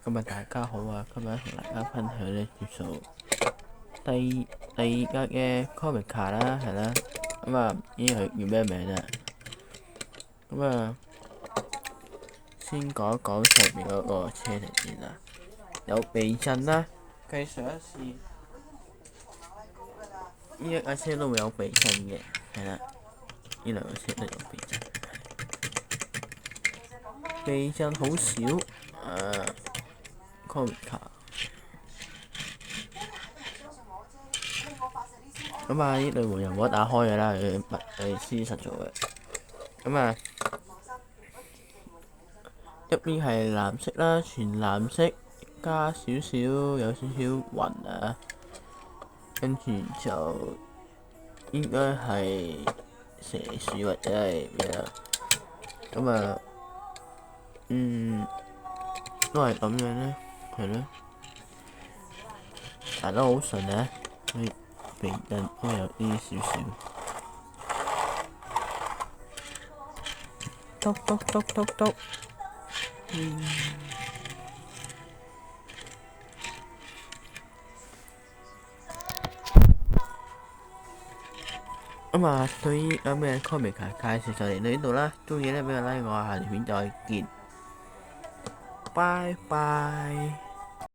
今日大家好啊！今日同大家分享呢叫做第二格嘅 comic 卡啦，係啦。呢佢叫咩名啊？先講一講上面嗰個車嚟先啦。有避震啦，繼上一次呢一架車都會有避震嘅，係啦。呢兩個車都有避震，避震好少。comic 卡。呢對門又冇得打開嘅啦，佢黐實咗嘅。入邊係藍色啦，全藍色加有少少雲啊，跟住就應該係蛇鼠或者係咩啦。都係咁樣咧，係咯，彈得好順啊，佢避震都有啲少少。篤篤篤篤篤。對於有咩 comic 介紹就嚟到呢度啦，鍾意咧俾個 like我，下條片再見，拜拜。